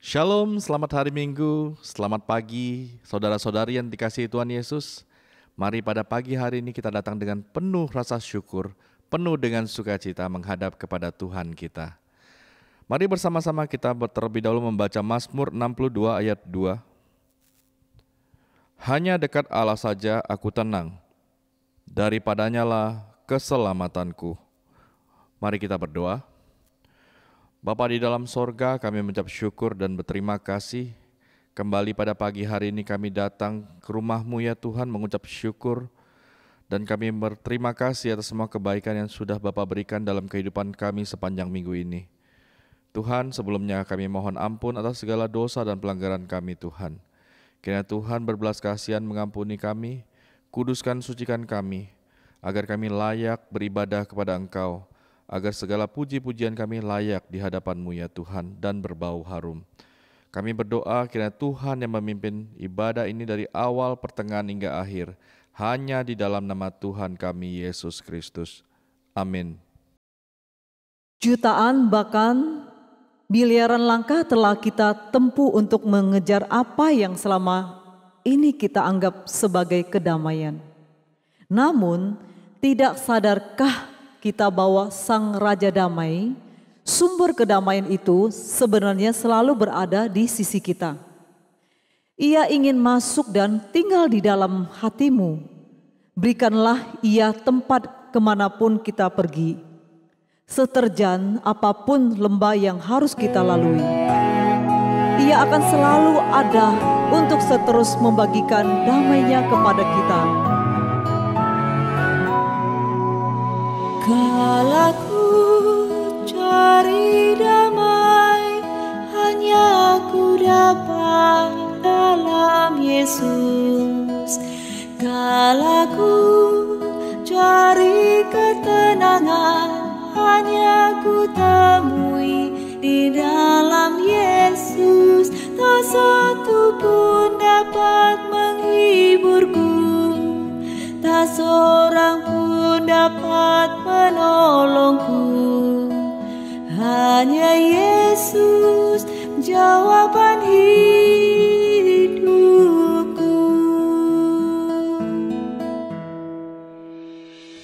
Shalom, selamat hari Minggu, selamat pagi, saudara-saudari yang dikasihi Tuhan Yesus. Mari pada pagi hari ini kita datang dengan penuh rasa syukur, penuh dengan sukacita menghadap kepada Tuhan kita. Mari bersama-sama kita terlebih dahulu membaca Mazmur 62 ayat 2. Hanya dekat Allah saja aku tenang, daripadanya lah keselamatanku. Mari kita berdoa. Bapa di dalam sorga, kami mengucap syukur dan berterima kasih. Kembali pada pagi hari ini kami datang ke rumah-Mu ya Tuhan, mengucap syukur. Dan kami berterima kasih atas semua kebaikan yang sudah Bapa berikan dalam kehidupan kami sepanjang minggu ini. Tuhan, sebelumnya kami mohon ampun atas segala dosa dan pelanggaran kami Tuhan. Kiranya Tuhan berbelas kasihan mengampuni kami, kuduskan sucikan kami, agar kami layak beribadah kepada Engkau, agar segala puji-pujian kami layak di hadapan-Mu ya Tuhan dan berbau harum. Kami berdoa kiranya Tuhan yang memimpin ibadah ini dari awal, pertengahan hingga akhir, hanya di dalam nama Tuhan kami Yesus Kristus. Amin. Jutaan bahkan miliaran langkah telah kita tempuh untuk mengejar apa yang selama ini kita anggap sebagai kedamaian. Namun, tidak sadarkah kita bahwa Sang Raja Damai, sumber kedamaian itu sebenarnya selalu berada di sisi kita. Ia ingin masuk dan tinggal di dalam hatimu. Berikanlah Ia tempat kemanapun kita pergi, seterjang apapun lembah yang harus kita lalui. Ia akan selalu ada untuk seterus membagikan damai-Nya kepada kita. Kala ku cari damai, hanya ku dapat dalam Yesus. Kala ku cari ketenangan, hanya ku temui di dalam Yesus. Tak satu pun dapat menghiburku, tak seorang pun dapat menolongku. Hanya Yesus jawaban hidupku.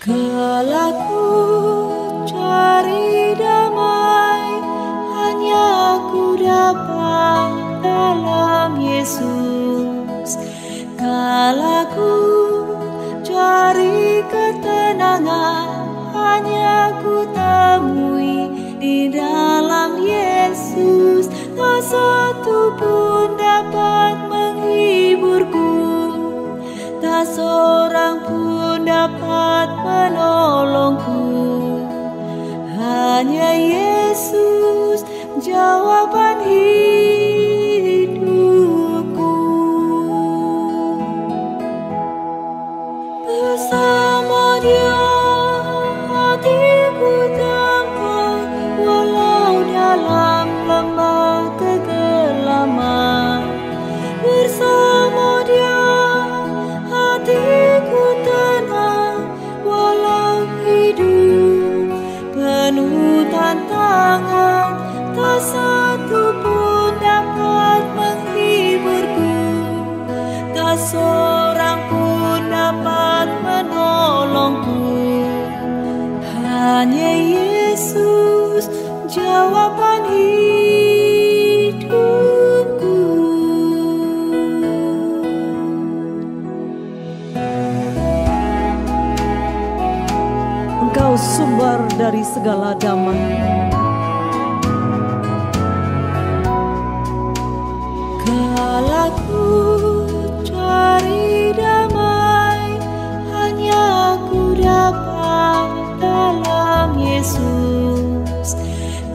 Kala ku cari damai, hanya ku dapat dalam Yesus. Kala ku cari ketenangan, hanya ku temui di dalam Yesus. Tak satu pun dapat menghiburku, tak seorang pun dapat menolongku. Hanya Yesus jawaban hidupku. Bersama Dia hatiku damai, walau dalam lembah kegelapan. Bersama Dia hatiku tenang, walau hidup penuh tantangan. Tak satu pun dapat menghiburku, tak seorang pun dapat menolongku. Hanya Yesus jawaban hidupku. Engkau sumber dari segala damai. Kala ku cari damai, hanya ku dapat dalam Yesus.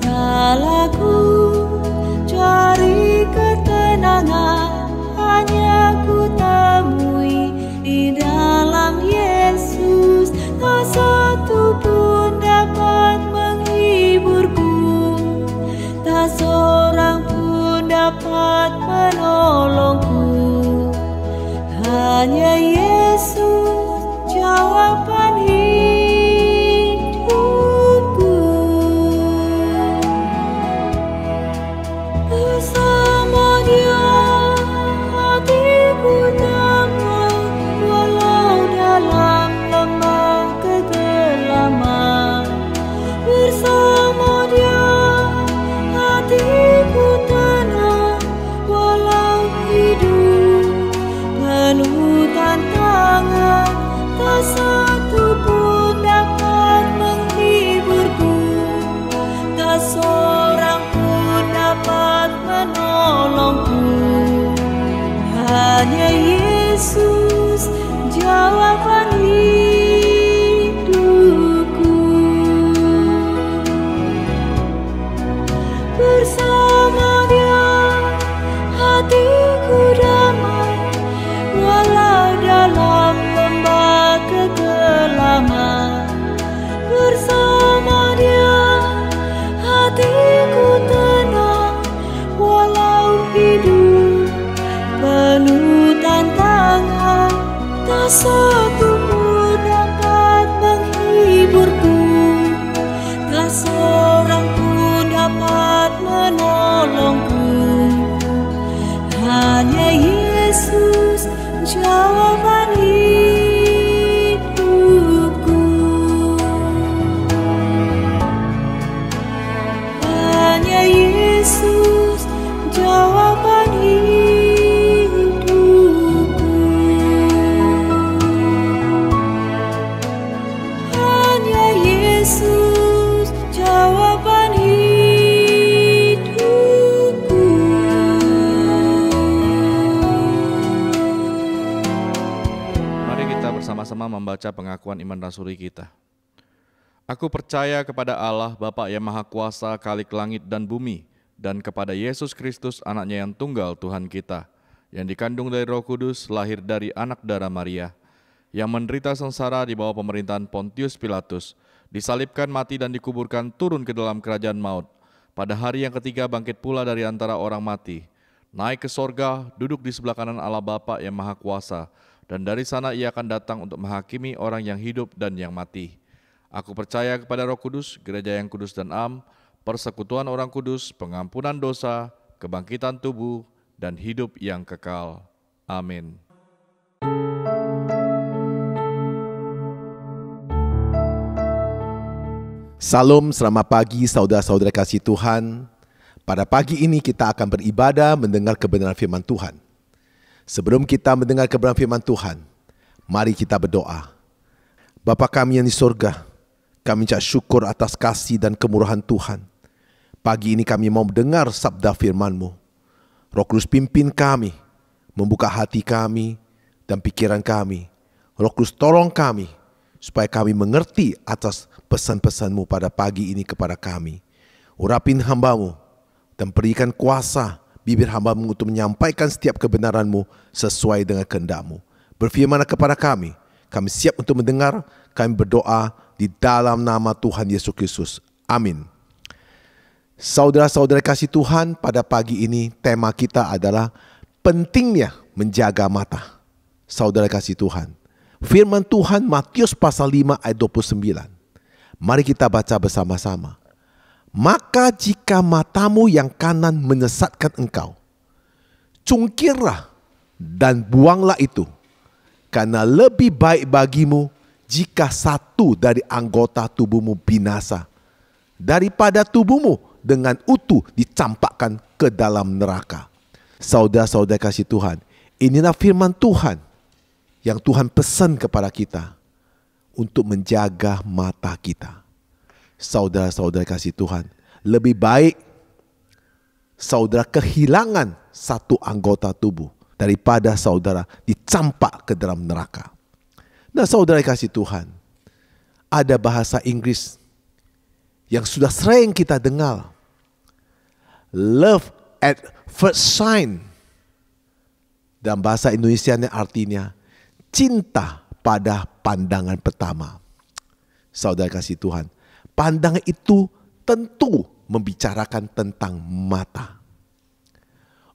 Kala ku cari ketenangan, hanya ku temui di dalam Yesus. Tak satu pun dapat menghiburku, tak seorang pun dapat menolongku. Hanya Yesus jawaban hidupku. Bersama tak satu pun dapat menghiburku, tak seorang pun dapat menolongku. Hanya Yesus jawaban hidupku. Bersama Dia hatiku damai, walau dalam lembah kegelapan. Bersama Dia hatiku tenang, walau hidup penuh tantangan. Tak satu pun dapat menghiburku, tak seorang pun dapat menolongku. Hanya Yesus jawaban hidupku. Hanya Yesus jawaban hidupku. Hanya Yesus jawaban hidupku. Mari kita bersama-sama membaca pengakuan iman rasuli kita. Aku percaya kepada Allah, Bapa yang Maha Kuasa, Khalik langit dan bumi, dan kepada Yesus Kristus, anaknya yang tunggal Tuhan kita, yang dikandung dari Roh Kudus, lahir dari anak darah Maria, yang menderita sengsara di bawah pemerintahan Pontius Pilatus, disalibkan, mati dan dikuburkan, turun ke dalam kerajaan maut. Pada hari yang ketiga bangkit pula dari antara orang mati, naik ke sorga, duduk di sebelah kanan Allah Bapa yang Maha Kuasa, dan dari sana Ia akan datang untuk menghakimi orang yang hidup dan yang mati. Aku percaya kepada Roh Kudus, gereja yang kudus dan am, persekutuan orang kudus, pengampunan dosa, kebangkitan tubuh, dan hidup yang kekal. Amin. Salam, selamat pagi saudara-saudara kasih Tuhan. Pada pagi ini kita akan beribadah mendengar kebenaran firman Tuhan. Sebelum kita mendengar kebenaran firman Tuhan, mari kita berdoa. Bapa kami yang di sorga, kami ucap syukur atas kasih dan kemurahan Tuhan. Pagi ini kami mau mendengar sabda firman-Mu. Roh Kudus pimpin kami, membuka hati kami dan pikiran kami. Roh Kudus tolong kami, supaya kami mengerti atas pesan-pesan-Mu pada pagi ini kepada kami. Urapin hamba-Mu dan berikan kuasa bibir hamba-Mu untuk menyampaikan setiap kebenaran-Mu sesuai dengan kehendak-Mu. Berfirmanlah kepada kami siap untuk mendengar, kami berdoa di dalam nama Tuhan Yesus Kristus. Amin. Saudara-saudara kasih Tuhan, pada pagi ini tema kita adalah pentingnya menjaga mata. Saudara kasih Tuhan, firman Tuhan Matius pasal 5 ayat 29. Mari kita baca bersama-sama. Maka jika matamu yang kanan menyesatkan engkau, cungkirlah dan buanglah itu, karena lebih baik bagimu jika satu dari anggota tubuhmu binasa, daripada tubuhmu dengan utuh dicampakkan ke dalam neraka. Saudara-saudara kasih Tuhan, inilah firman Tuhan yang Tuhan pesan kepada kita untuk menjaga mata kita. Saudara-saudara kasih Tuhan, lebih baik saudara kehilangan satu anggota tubuh daripada saudara dicampak ke dalam neraka. Nah, saudara kasih Tuhan, ada bahasa Inggris yang sudah sering kita dengar. Love at first sight. Dan bahasa Indonesianya artinya cinta pada pandangan pertama. Saudara kasih Tuhan, pandangan itu tentu membicarakan tentang mata.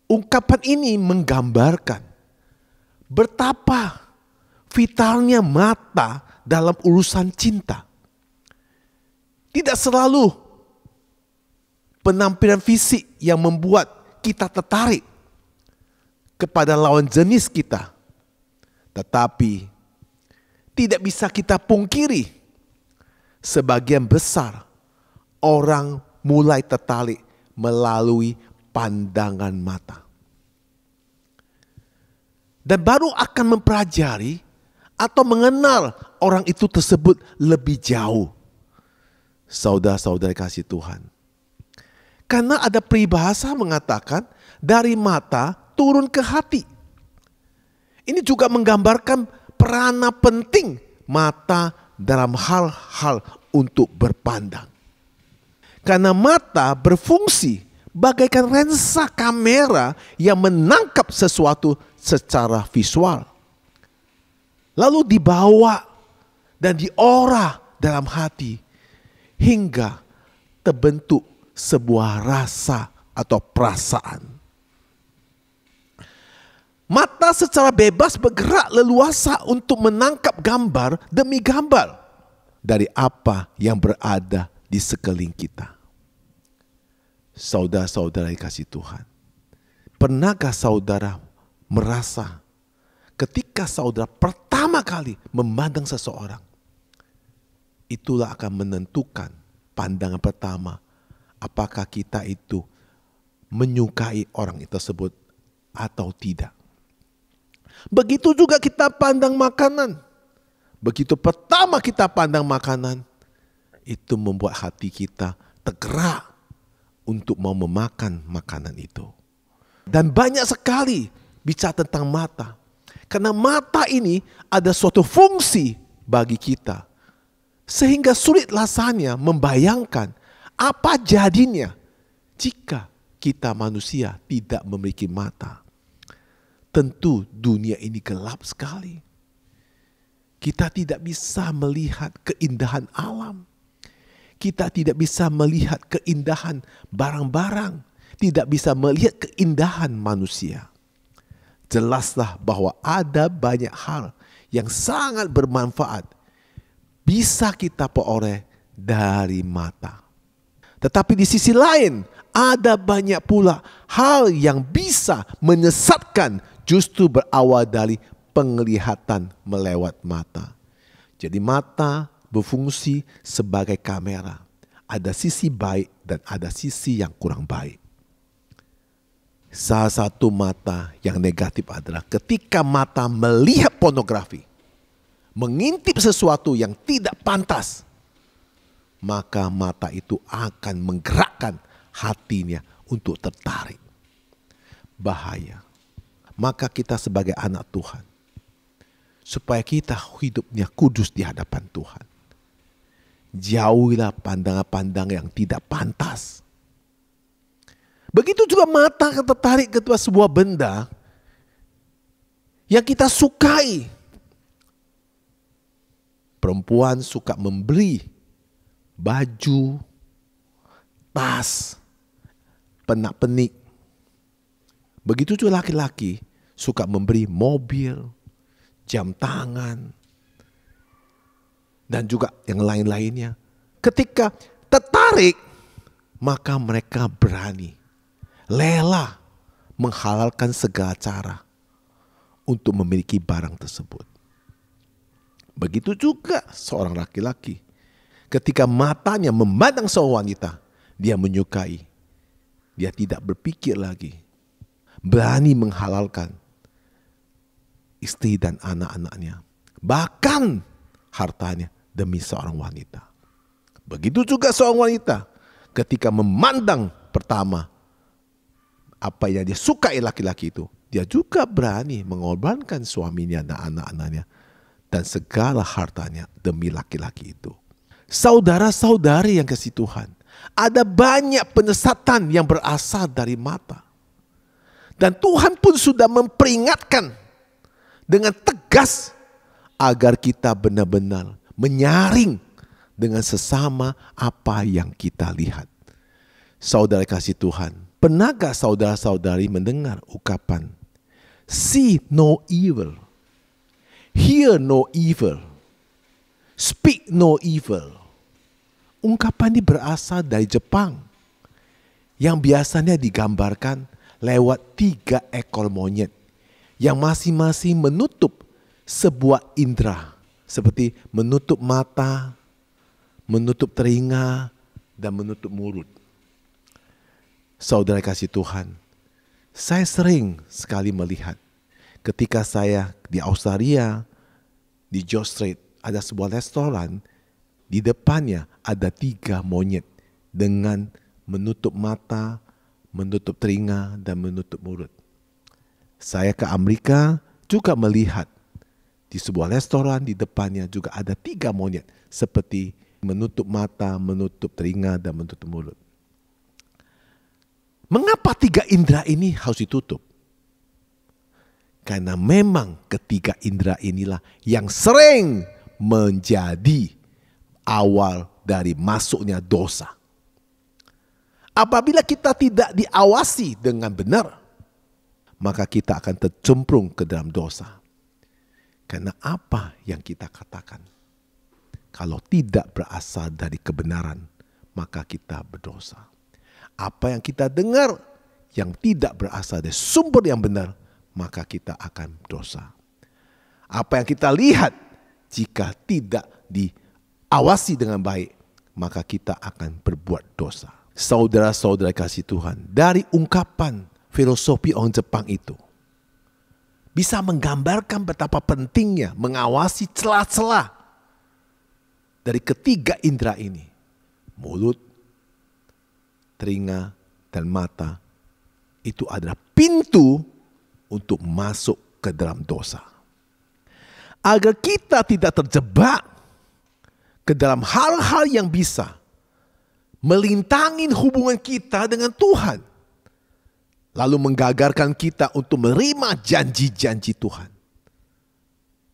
Ungkapan ini menggambarkan betapa vitalnya mata dalam urusan cinta. Tidak selalu penampilan fisik yang membuat kita tertarik kepada lawan jenis kita. Tetapi tidak bisa kita pungkiri, sebagian besar orang mulai tertarik melalui pandangan mata. Dan baru akan mempelajari atau mengenal orang itu tersebut lebih jauh. Saudara-saudara kasih Tuhan. Karena ada peribahasa mengatakan dari mata turun ke hati. Ini juga menggambarkan peranan penting mata dalam hal-hal untuk berpandang. Karena mata berfungsi bagaikan lensa kamera yang menangkap sesuatu secara visual. Lalu dibawa dan diolah dalam hati hingga terbentuk sebuah rasa atau perasaan. Mata secara bebas bergerak leluasa untuk menangkap gambar demi gambar dari apa yang berada di sekeliling kita. Saudara-saudara yang kasih Tuhan, pernahkah saudara merasa ketika saudara pertama kali memandang seseorang, itulah akan menentukan pandangan pertama apakah kita itu menyukai orang tersebut atau tidak. Begitu juga kita pandang makanan. Begitu pertama kita pandang makanan, itu membuat hati kita tergerak untuk mau memakan makanan itu. Dan banyak sekali bicara tentang mata. Karena mata ini ada suatu fungsi bagi kita. Sehingga sulit rasanya membayangkan apa jadinya jika kita manusia tidak memiliki mata. Tentu dunia ini gelap sekali. Kita tidak bisa melihat keindahan alam. Kita tidak bisa melihat keindahan barang-barang. Tidak bisa melihat keindahan manusia. Jelaslah bahwa ada banyak hal yang sangat bermanfaat bisa kita peroleh dari mata. Tetapi di sisi lain ada banyak pula hal yang bisa menyesatkan justru berawal dari penglihatan melewat mata. Jadi mata berfungsi sebagai kamera. Ada sisi baik dan ada sisi yang kurang baik. Salah satu mata yang negatif adalah ketika mata melihat pornografi, mengintip sesuatu yang tidak pantas, maka mata itu akan menggerakkan hatinya untuk tertarik. Bahaya. Maka kita sebagai anak Tuhan, supaya kita hidupnya kudus di hadapan Tuhan, jauhilah pandangan-pandangan yang tidak pantas. Begitu juga mata akan tertarik ke sebuah benda yang kita sukai. Perempuan suka membeli baju, tas, pernak-pernik. Begitu juga laki-laki suka memberi mobil, jam tangan, dan juga yang lain-lainnya. Ketika tertarik, maka mereka berani, rela menghalalkan segala cara untuk memiliki barang tersebut. Begitu juga seorang laki-laki. Ketika matanya memandang seorang wanita, dia menyukai. Dia tidak berpikir lagi. Berani menghalalkan istri dan anak-anaknya. Bahkan hartanya demi seorang wanita. Begitu juga seorang wanita ketika memandang pertama apa yang dia sukai laki-laki itu. Dia juga berani mengorbankan suaminya dan anak-anaknya. Dan segala hartanya demi laki-laki itu. Saudara-saudari yang kasih Tuhan. Ada banyak penyesatan yang berasal dari mata. Dan Tuhan pun sudah memperingatkan dengan tegas agar kita benar-benar menyaring dengan sesama apa yang kita lihat. Saudara kasih Tuhan, pernahkah saudara-saudari mendengar ucapan see no evil, hear no evil, speak no evil? Ungkapan ini berasal dari Jepang yang biasanya digambarkan lewat 3 ekor monyet yang masing-masing menutup sebuah indera, seperti menutup mata, menutup telinga, dan menutup mulut. Saudara kasih Tuhan, saya sering sekali melihat ketika saya di Australia, di George Street ada sebuah restoran, di depannya ada 3 monyet dengan menutup mata, menutup telinga, dan menutup mulut. Saya ke Amerika juga melihat di sebuah restoran di depannya juga ada 3 monyet seperti menutup mata, menutup telinga, dan menutup mulut. Mengapa 3 indera ini harus ditutup? Karena memang ketiga indera inilah yang sering menjadi awal dari masuknya dosa. Apabila kita tidak diawasi dengan benar, maka kita akan tercemplung ke dalam dosa. Karena apa yang kita katakan, kalau tidak berasal dari kebenaran, maka kita berdosa. Apa yang kita dengar yang tidak berasal dari sumber yang benar, maka kita akan dosa. Apa yang kita lihat jika tidak diawasi dengan baik, maka kita akan berbuat dosa. Saudara-saudara kasih Tuhan, dari ungkapan filosofi orang Jepang itu bisa menggambarkan betapa pentingnya mengawasi celah-celah dari ketiga indera ini. Mulut, telinga, dan mata itu adalah pintu untuk masuk ke dalam dosa. Agar kita tidak terjebak ke dalam hal-hal yang bisa melintangin hubungan kita dengan Tuhan, lalu menggagalkan kita untuk menerima janji-janji Tuhan.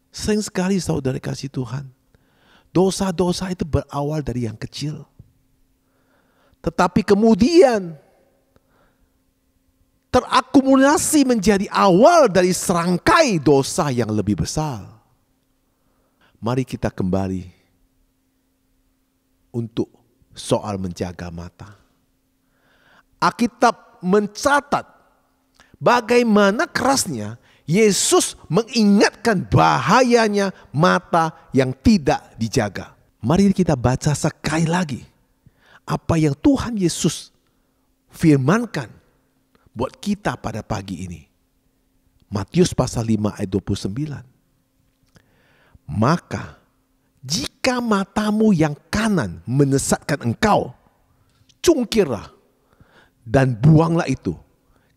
Sering sekali saudara kasih Tuhan, dosa-dosa itu berawal dari yang kecil, tetapi kemudian terakumulasi menjadi awal dari serangkai dosa yang lebih besar. Mari kita kembali untuk soal menjaga mata. Alkitab mencatat bagaimana kerasnya Yesus mengingatkan bahayanya mata yang tidak dijaga. Mari kita baca sekali lagi apa yang Tuhan Yesus firmankan buat kita pada pagi ini. Matius pasal 5 ayat 29. Maka jika matamu yang kanan menyesatkan engkau, cungkirlah dan buanglah itu.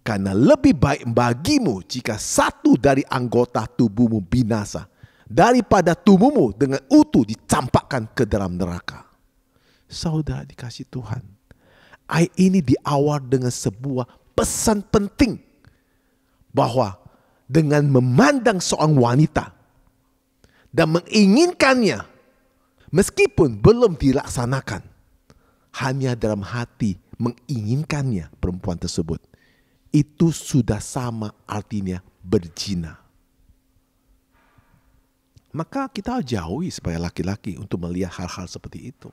Karena lebih baik bagimu jika satu dari anggota tubuhmu binasa daripada tubuhmu dengan utuh dicampakkan ke dalam neraka. Saudara dikasih Tuhan, ayat ini diawal dengan sebuah pesan penting bahwa dengan memandang seorang wanita dan menginginkannya meskipun belum dilaksanakan, hanya dalam hati menginginkannya perempuan tersebut, itu sudah sama artinya berzina. Maka kita jauhi supaya laki-laki untuk melihat hal-hal seperti itu.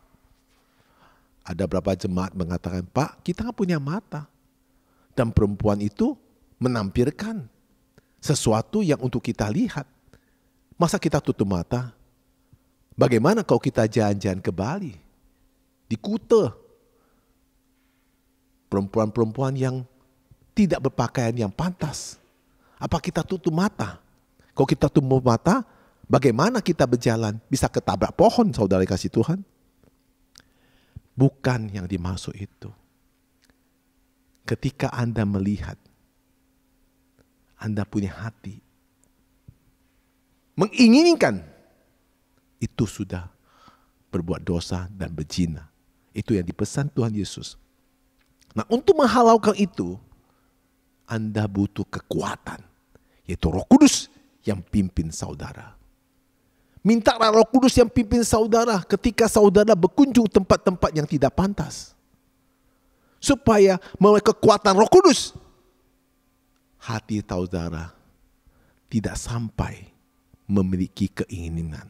Ada beberapa jemaat mengatakan, Pak, kita nggak punya mata. Dan perempuan itu menampilkan sesuatu yang untuk kita lihat. Masa kita tutup mata? Bagaimana kalau kita jalan-jalan ke Bali? Di Kuta. Perempuan-perempuan yang tidak berpakaian yang pantas. Apa kita tutup mata? Kalau kita tutup mata, bagaimana kita berjalan? Bisa ketabrak pohon, saudara kasih Tuhan? Bukan yang dimaksud itu. Ketika Anda melihat, Anda punya hati menginginkan, itu sudah berbuat dosa dan berzina. Itu yang dipesan Tuhan Yesus. Nah, untuk menghalaukan itu, Anda butuh kekuatan, yaitu Roh Kudus yang pimpin saudara. Mintalah Roh Kudus yang pimpin saudara ketika saudara berkunjung tempat-tempat yang tidak pantas. Supaya melalui kekuatan Roh Kudus, hati saudara tidak sampai memiliki keinginan.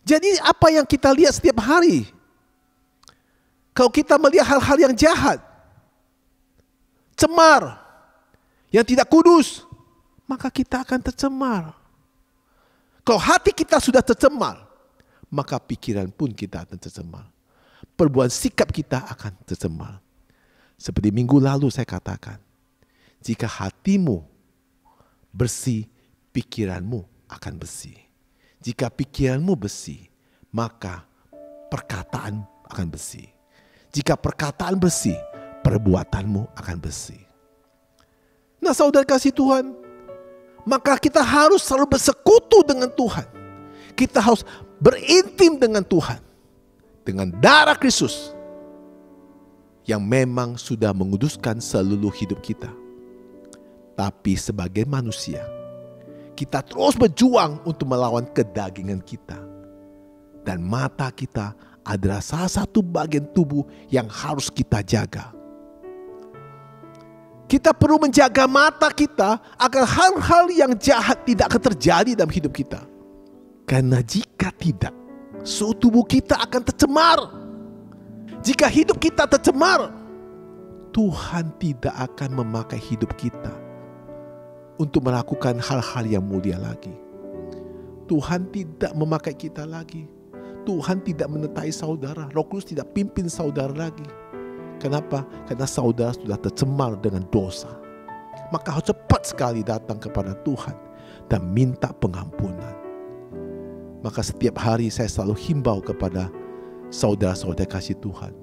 Jadi apa yang kita lihat setiap hari? Kalau kita melihat hal-hal yang jahat, cemar, yang tidak kudus, maka kita akan tercemar. Kalau hati kita sudah tercemar, maka pikiran pun kita akan tercemar. Perbuatan sikap kita akan tercemar. Seperti minggu lalu saya katakan, jika hatimu bersih, pikiranmu akan bersih. Jika pikiranmu besi, maka perkataan akan besi. Jika perkataan besi, perbuatanmu akan besi. Nah, saudara kasih Tuhan, maka kita harus selalu bersekutu dengan Tuhan. Kita harus berintim dengan Tuhan. Dengan darah Kristus yang memang sudah menguduskan seluruh hidup kita. Tapi sebagai manusia, kita terus berjuang untuk melawan kedagingan kita. Dan mata kita adalah salah satu bagian tubuh yang harus kita jaga. Kita perlu menjaga mata kita agar hal-hal yang jahat tidak akan terjadi dalam hidup kita. Karena jika tidak, suhu tubuh kita akan tercemar. Jika hidup kita tercemar, Tuhan tidak akan memakai hidup kita untuk melakukan hal-hal yang mulia lagi. Tuhan tidak memakai kita lagi. Tuhan tidak menyertai saudara. Roh Kudus tidak pimpin saudara lagi. Kenapa? Karena saudara sudah tercemar dengan dosa. Maka harus cepat sekali datang kepada Tuhan dan minta pengampunan. Maka setiap hari saya selalu himbau kepada saudara-saudara kasih Tuhan.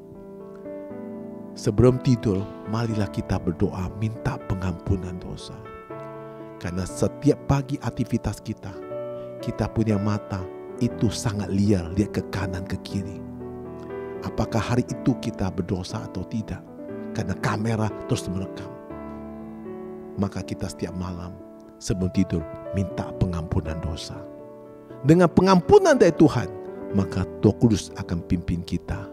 Sebelum tidur, marilah kita berdoa minta pengampunan dosa. Karena setiap pagi aktivitas kita punya mata itu sangat liar, lihat ke kanan ke kiri. Apakah hari itu kita berdosa atau tidak? Karena kamera terus merekam. Maka kita setiap malam sebelum tidur minta pengampunan dosa. Dengan pengampunan dari Tuhan, maka Roh Kudus akan pimpin kita,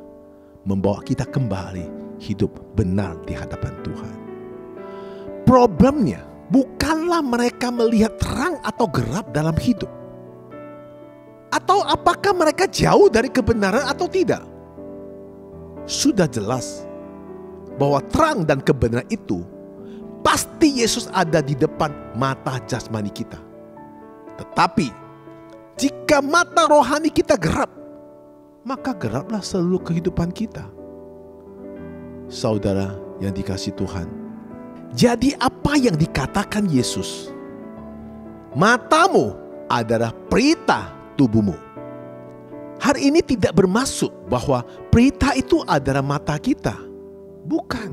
membawa kita kembali hidup benar di hadapan Tuhan. Problemnya bukanlah mereka melihat terang atau gelap dalam hidup, atau apakah mereka jauh dari kebenaran atau tidak. Sudah jelas bahwa terang dan kebenaran itu pasti Yesus ada di depan mata jasmani kita. Tetapi jika mata rohani kita gelap, maka gelaplah seluruh kehidupan kita. Saudara yang dikasihi Tuhan, jadi apa yang dikatakan Yesus? Matamu adalah pelita tubuhmu. Hari ini tidak bermaksud bahwa pelita itu adalah mata kita. Bukan.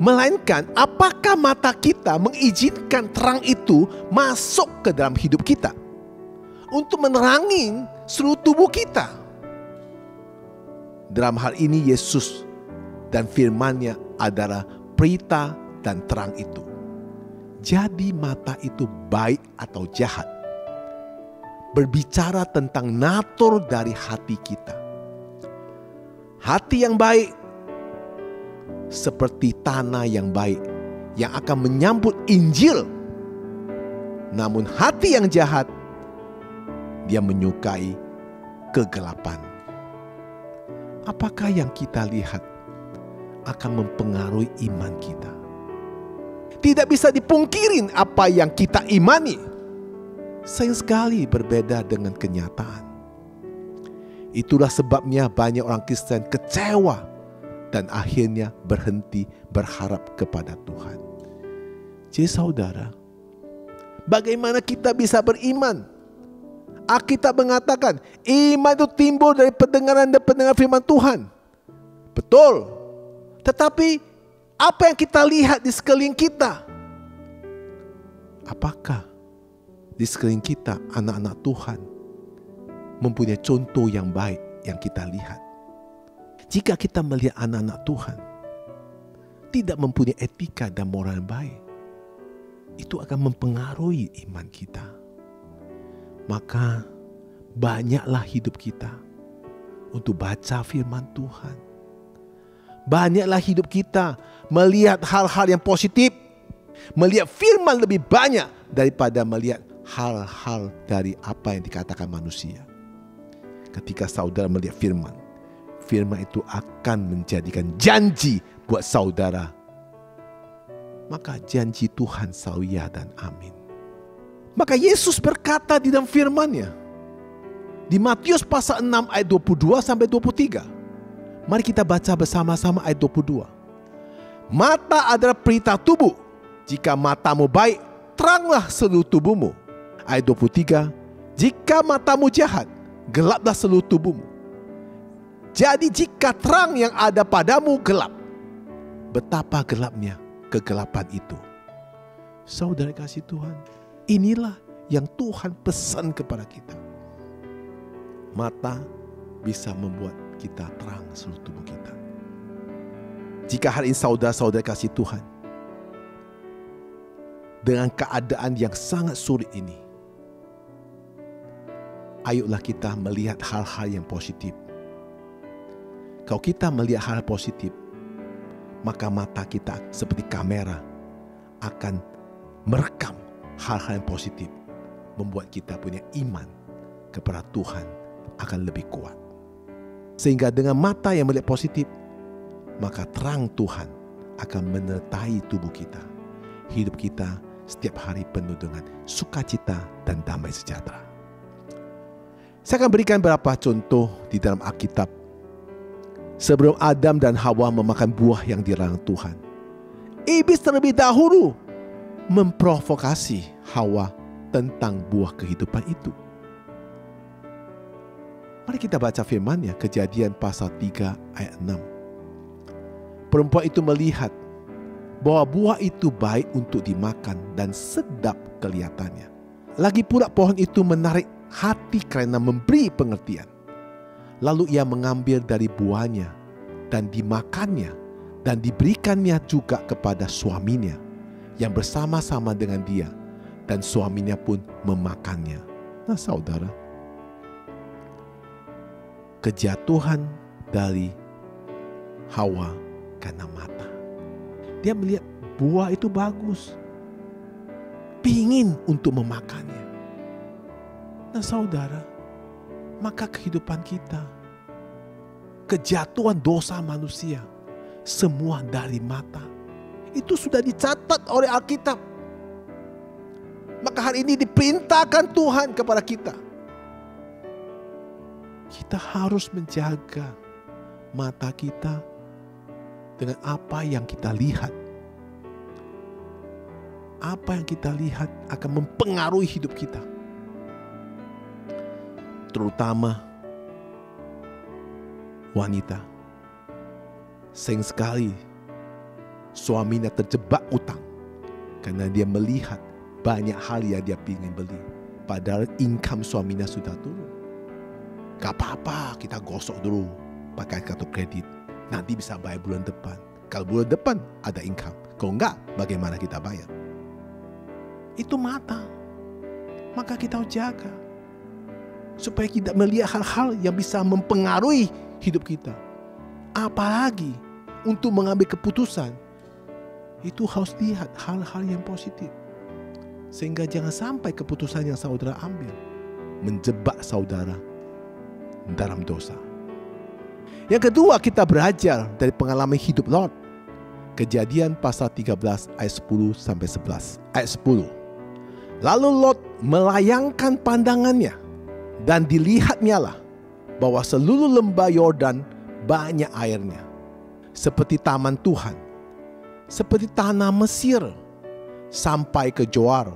Melainkan apakah mata kita mengizinkan terang itu masuk ke dalam hidup kita untuk menerangi seluruh tubuh kita. Dalam hal ini Yesus dan firman-Nya adalah pelita dan terang itu. Jadi mata itu baik atau jahat berbicara tentang natur dari hati kita. Hati yang baik seperti tanah yang baik yang akan menyambut Injil. Namun hati yang jahat, dia menyukai kegelapan. Apakah yang kita lihat akan mempengaruhi iman kita? Tidak bisa dipungkirin apa yang kita imani sayang sekali berbeda dengan kenyataan. Itulah sebabnya banyak orang Kristen kecewa dan akhirnya berhenti berharap kepada Tuhan. Jadi saudara, bagaimana kita bisa beriman? Alkitab mengatakan iman itu timbul dari pendengaran dan pendengar firman Tuhan. Betul. Tetapi apa yang kita lihat di sekeliling kita? Apakah di sekeliling kita anak-anak Tuhan mempunyai contoh yang baik yang kita lihat? Jika kita melihat anak-anak Tuhan tidak mempunyai etika dan moral yang baik, itu akan mempengaruhi iman kita. Maka banyaklah hidup kita untuk baca firman Tuhan. Banyaklah hidup kita melihat hal-hal yang positif, melihat firman lebih banyak daripada melihat hal-hal dari apa yang dikatakan manusia. Ketika saudara melihat firman, firman itu akan menjadikan janji buat saudara. Maka janji Tuhan selalu ya dan amin. Maka Yesus berkata di dalam firman-Nya di Matius pasal 6 ayat 22 sampai 23. Mari kita baca bersama-sama ayat 22. Mata adalah pelita tubuh. Jika matamu baik, teranglah seluruh tubuhmu. Ayat 23. Jika matamu jahat, gelaplah seluruh tubuhmu. Jadi jika terang yang ada padamu gelap, betapa gelapnya kegelapan itu. Saudara kasih Tuhan, inilah yang Tuhan pesan kepada kita. Mata bisa membuat kita terang seluruh tubuh kita. Jika hari ini saudara-saudara kasih Tuhan, dengan keadaan yang sangat sulit ini, ayolah kita melihat hal-hal yang positif. Kalau kita melihat hal positif, maka mata kita seperti kamera akan merekam hal-hal yang positif, membuat kita punya iman kepada Tuhan akan lebih kuat. Sehingga dengan mata yang melihat positif, maka terang Tuhan akan menyertai tubuh kita. Hidup kita setiap hari penuh dengan sukacita dan damai sejahtera. Saya akan berikan beberapa contoh di dalam Alkitab. Sebelum Adam dan Hawa memakan buah yang dilarang Tuhan, iblis terlebih dahulu memprovokasi Hawa tentang buah kehidupan itu. Mari kita baca firman-Nya, Kejadian pasal 3 ayat 6. Perempuan itu melihat bahwa buah itu baik untuk dimakan dan sedap kelihatannya. Lagi pula pohon itu menarik hati karena memberi pengertian. Lalu ia mengambil dari buahnya dan dimakannya dan diberikannya juga kepada suaminya yang bersama-sama dengan dia, dan suaminya pun memakannya. Nah saudara, kejatuhan dari Hawa karena mata. Dia melihat buah itu bagus, pingin untuk memakannya. Nah saudara, maka kehidupan kita, kejatuhan dosa manusia, semua dari mata. Itu sudah dicatat oleh Alkitab. Maka hari ini diperintahkan Tuhan kepada kita. Kita harus menjaga mata kita dengan apa yang kita lihat. Apa yang kita lihat akan mempengaruhi hidup kita. Terutama wanita. Sering sekali suaminya terjebak utang karena dia melihat banyak hal yang dia ingin beli, padahal income suaminya sudah turun. Gak apa-apa, kita gosok dulu pakai kartu kredit, nanti bisa bayar bulan depan. Kalau bulan depan ada income, kalau enggak bagaimana kita bayar? Itu mata. Maka kita harus jaga supaya kita melihat hal-hal yang bisa mempengaruhi hidup kita. Apalagi untuk mengambil keputusan, itu harus lihat hal-hal yang positif. Sehingga jangan sampai keputusan yang saudara ambil menjebak saudara dalam dosa. Yang kedua, kita belajar dari pengalaman hidup Lot. Kejadian pasal 13 ayat 10 sampai 11. Ayat 10. Lalu Lot melayangkan pandangannya, dan dilihatnyalah bahwa seluruh lembah Yordan banyak airnya, seperti taman Tuhan, seperti tanah Mesir, sampai ke Zoar.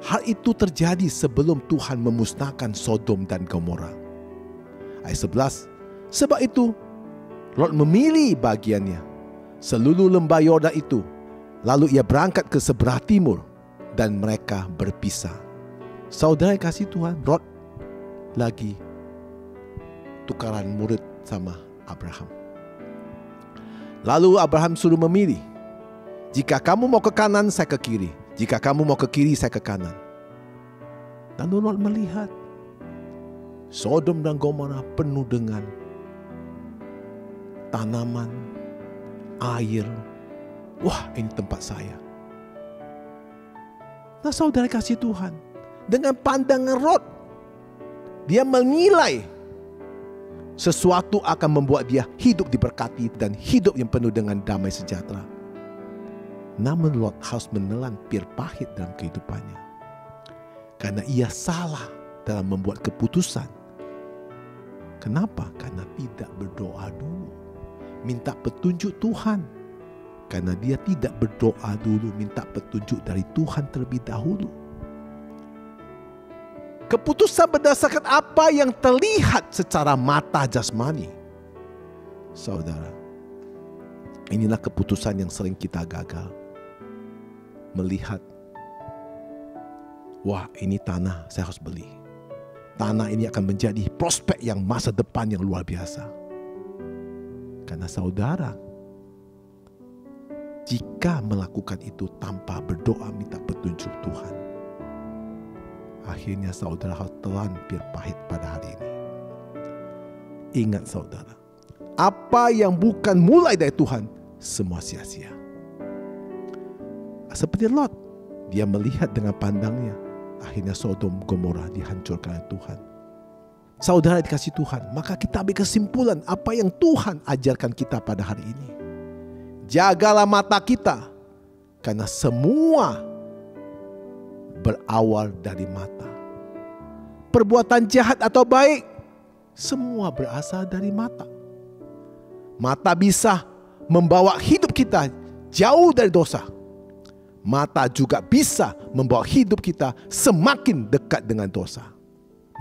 Hal itu terjadi sebelum Tuhan memusnahkan Sodom dan Gomora. Ayat 11. Sebab itu Lot memilih bagiannya, seluruh lembah Yordan itu. Lalu ia berangkat ke sebelah timur, dan mereka berpisah. Saudara kasih Tuhan, Lot lagi tukaran murid sama Abraham. Lalu Abraham suruh memilih. Jika kamu mau ke kanan, saya ke kiri. Jika kamu mau ke kiri, saya ke kanan. Lalu Lot melihat Sodom dan Gomora penuh dengan tanaman, air. Wah, ini tempat saya. Nah saudara kasih Tuhan, dengan pandangan Lot, dia menilai sesuatu akan membuat dia hidup diberkati dan hidup yang penuh dengan damai sejahtera. Namun Lot harus menelan pil pahit dalam kehidupannya, karena ia salah dalam membuat keputusan. Kenapa? Karena tidak berdoa dulu, minta petunjuk Tuhan. Karena dia tidak berdoa dulu, minta petunjuk dari Tuhan terlebih dahulu. Keputusan berdasarkan apa yang terlihat secara mata jasmani. Saudara, inilah keputusan yang sering kita gagal. Melihat, wah ini tanah saya harus beli. Tanah ini akan menjadi prospek yang masa depan yang luar biasa. Karena saudara, jika melakukan itu tanpa berdoa minta petunjuk Tuhan, akhirnya saudara harus telan pil pahit pada hari ini. Ingat saudara, apa yang bukan mulai dari Tuhan, semua sia-sia. Seperti Lot, dia melihat dengan pandangnya, akhirnya Sodom Gomora dihancurkan oleh Tuhan. Saudara dikasih Tuhan, maka kita ambil kesimpulan apa yang Tuhan ajarkan kita pada hari ini. Jagalah mata kita, karena semua berawal dari mata. Perbuatan jahat atau baik, semua berasal dari mata. Mata bisa membawa hidup kita jauh dari dosa. Mata juga bisa membawa hidup kita semakin dekat dengan dosa.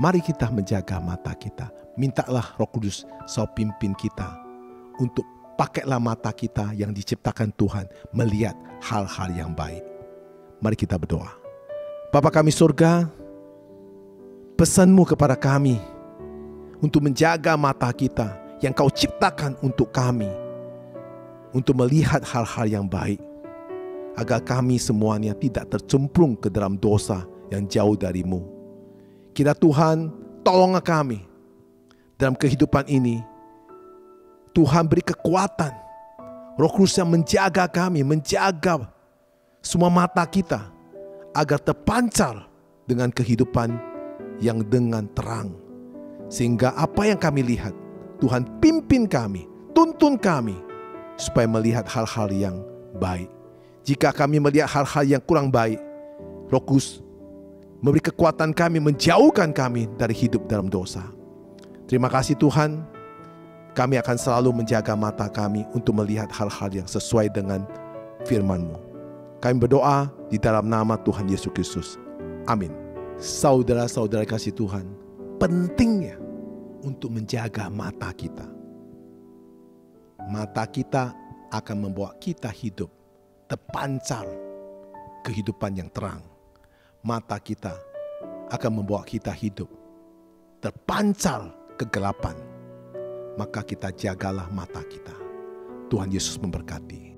Mari kita menjaga mata kita. Mintalah Roh Kudus selalu pimpin kita untuk pakailah mata kita yang diciptakan Tuhan melihat hal-hal yang baik. Mari kita berdoa. Bapa kami surga, pesan-Mu kepada kami untuk menjaga mata kita yang Kau ciptakan untuk kami, untuk melihat hal-hal yang baik, agar kami semuanya tidak tercemplung ke dalam dosa yang jauh dari-Mu. Kiranya Tuhan tolonglah kami dalam kehidupan ini. Tuhan beri kekuatan, Roh Kudus yang menjaga kami, menjaga semua mata kita agar terpancar dengan kehidupan yang dengan terang. Sehingga apa yang kami lihat, Tuhan pimpin kami, tuntun kami supaya melihat hal-hal yang baik. Jika kami melihat hal-hal yang kurang baik, Roh Kudus memberi kekuatan kami, menjauhkan kami dari hidup dalam dosa. Terima kasih Tuhan, kami akan selalu menjaga mata kami untuk melihat hal-hal yang sesuai dengan firman-Mu. Kami berdoa di dalam nama Tuhan Yesus Kristus. Amin. Saudara-saudara kasih Tuhan, pentingnya untuk menjaga mata kita. Mata kita akan membawa kita hidup terpancar kehidupan yang terang. Mata kita akan membawa kita hidup terpancar kegelapan. Maka kita jagalah mata kita. Tuhan Yesus memberkati.